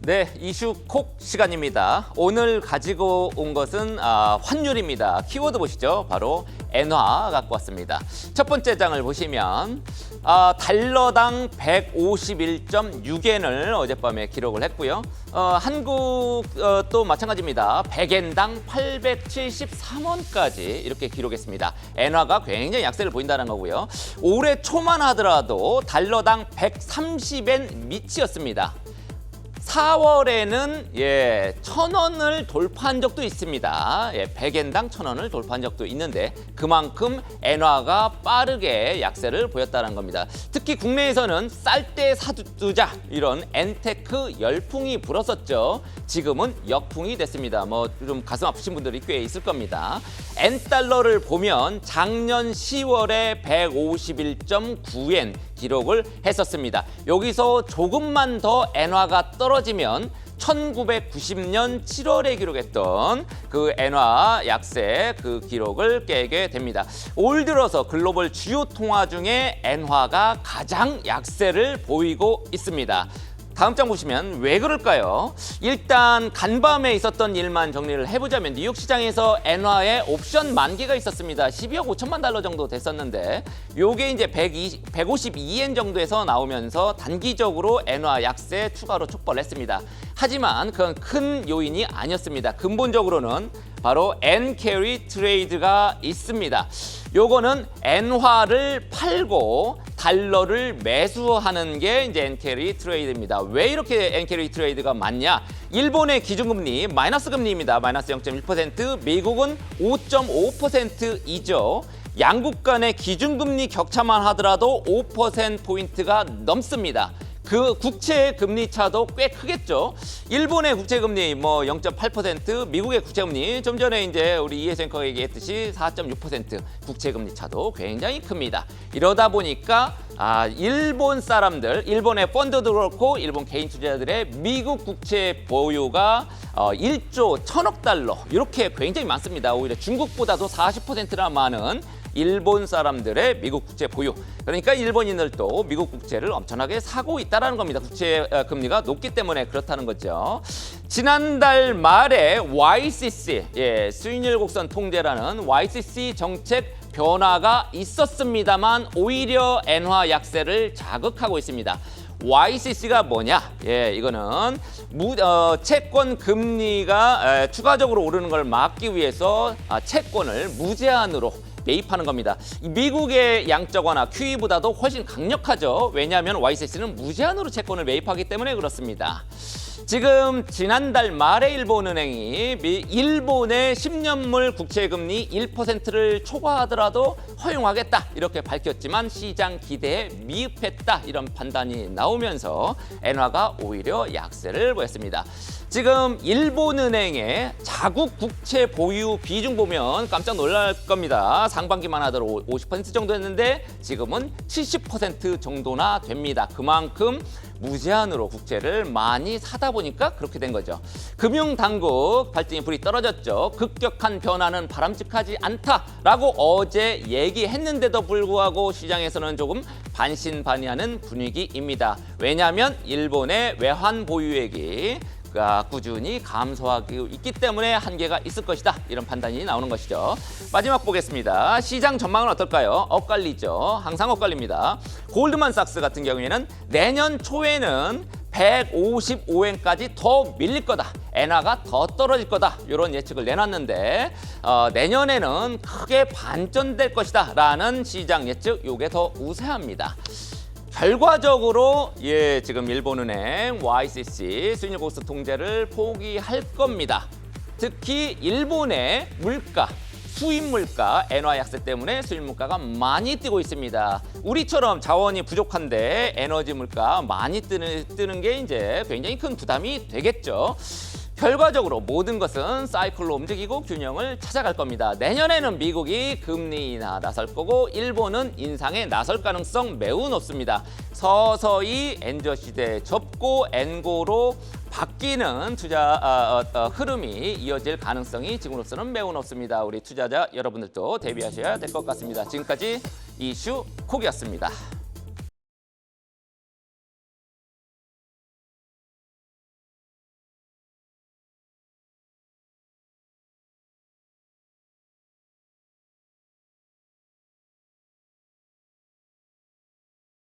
네, 이슈 콕 시간입니다. 오늘 가지고 온 것은 환율입니다. 키워드 보시죠. 바로 엔화 갖고 왔습니다. 첫 번째 장을 보시면 달러당 151.6엔을 어젯밤에 기록을 했고요. 한국도 마찬가지입니다. 100엔당 873원까지 이렇게 기록했습니다. 엔화가 굉장히 약세를 보인다는 거고요. 올해 초만 하더라도 달러당 130엔 밑이었습니다. 4월에는 1,000원을 돌파한 적도 있습니다. 100엔당 1,000원을 돌파한 적도 있는데 그만큼 엔화가 빠르게 약세를 보였다는 겁니다. 특히 국내에서는 쌀 때 사두자 이런 엔테크 열풍이 불었었죠. 지금은 역풍이 됐습니다. 좀 가슴 아프신 분들이 꽤 있을 겁니다. 엔달러를 보면 작년 10월에 151.9엔 기록을 했었습니다. 여기서 조금만 더 엔화가 떨어지면 1990년 7월에 기록했던 그 엔화 약세 그 기록을 깨게 됩니다. 올 들어서 글로벌 주요 통화 중에 엔화가 가장 약세를 보이고 있습니다. 다음 장 보시면 왜 그럴까요? 일단 간밤에 있었던 일만 정리를 해보자면 뉴욕 시장에서 엔화의 옵션 만기가 있었습니다. 12억 5천만 달러 정도 됐었는데 요게 이제 152엔 정도에서 나오면서 단기적으로 엔화 약세 추가로 촉발했습니다. 하지만 그건 큰 요인이 아니었습니다. 근본적으로는 바로 엔캐리 트레이드가 있습니다. 요거는 엔화를 팔고 달러를 매수하는 게 이제 엔캐리 트레이드입니다. 왜 이렇게 엔캐리 트레이드가 많냐? 일본의 기준금리 마이너스 금리입니다. 마이너스 0.1%, 미국은 5.5%이죠. 양국 간의 기준금리 격차만 하더라도 5%포인트가 넘습니다. 그 국채 금리 차도 꽤 크겠죠. 일본의 국채 금리 0.8%, 미국의 국채 금리 좀 전에 이제 우리 이해수 앵커가 얘기했듯이 4.6% 국채 금리 차도 굉장히 큽니다. 이러다 보니까 일본 사람들, 일본의 펀드도 그렇고 일본 개인 투자자들의 미국 국채 보유가 1조 1,000억 달러 이렇게 굉장히 많습니다. 오히려 중국보다도 40%나 많은 일본 사람들의 미국 국채 보유. 그러니까 일본인들도 미국 국채를 엄청나게 사고 있다는 겁니다. 국채 금리가 높기 때문에 그렇다는 거죠. 지난달 말에 YCC, 수익률 곡선 통제라는 YCC 정책 변화가 있었습니다만 오히려 엔화 약세를 자극하고 있습니다. YCC가 뭐냐? 이거는 채권 금리가 추가적으로 오르는 걸 막기 위해서 채권을 무제한으로 매입하는 겁니다. 미국의 양적 완화 QE보다도 훨씬 강력하죠. 왜냐하면 YCC는 무제한으로 채권을 매입하기 때문에 그렇습니다. 지금 지난달 말에 일본은행이 일본의 10년물 국채금리 1%를 초과하더라도 허용하겠다 이렇게 밝혔지만 시장 기대에 미흡했다 이런 판단이 나오면서 엔화가 오히려 약세를 보였습니다. 지금 일본은행의 자국 국채 보유 비중 보면 깜짝 놀랄 겁니다. 상반기만 하더라도 50% 정도 했는데 지금은 70% 정도나 됩니다. 그만큼 무제한으로 국채를 많이 사다 보니까 그렇게 된 거죠. 금융당국 발등에 불이 떨어졌죠. 급격한 변화는 바람직하지 않다라고 어제 얘기했는데도 불구하고 시장에서는 조금 반신반의하는 분위기입니다. 왜냐하면 일본의 외환 보유액이 꾸준히 감소하고 있기 때문에 한계가 있을 것이다. 이런 판단이 나오는 것이죠. 마지막 보겠습니다. 시장 전망은 어떨까요? 엇갈리죠. 항상 엇갈립니다. 골드만삭스 같은 경우에는 내년 초에는 155엔까지 더 밀릴 거다. 엔화가 더 떨어질 거다. 이런 예측을 내놨는데 내년에는 크게 반전될 것이다. 라는 시장 예측, 이게 더 우세합니다. 결과적으로 지금 일본은행 YCC 수익률 곡선 통제를 포기할 겁니다. 특히 일본의 물가, 수입 물가, 엔화 약세 때문에 수입 물가가 많이 뛰고 있습니다. 우리처럼 자원이 부족한데 에너지 물가 많이 뜨는 게 이제 굉장히 큰 부담이 되겠죠. 결과적으로 모든 것은 사이클로 움직이고 균형을 찾아갈 겁니다. 내년에는 미국이 금리 인하 나설 거고 일본은 인상에 나설 가능성 매우 높습니다. 서서히 엔저 시대에 접고 엔고로 바뀌는 투자 흐름이 이어질 가능성이 지금으로서는 매우 높습니다. 우리 투자자 여러분들도 대비하셔야 될 것 같습니다. 지금까지 이슈 콕이었습니다.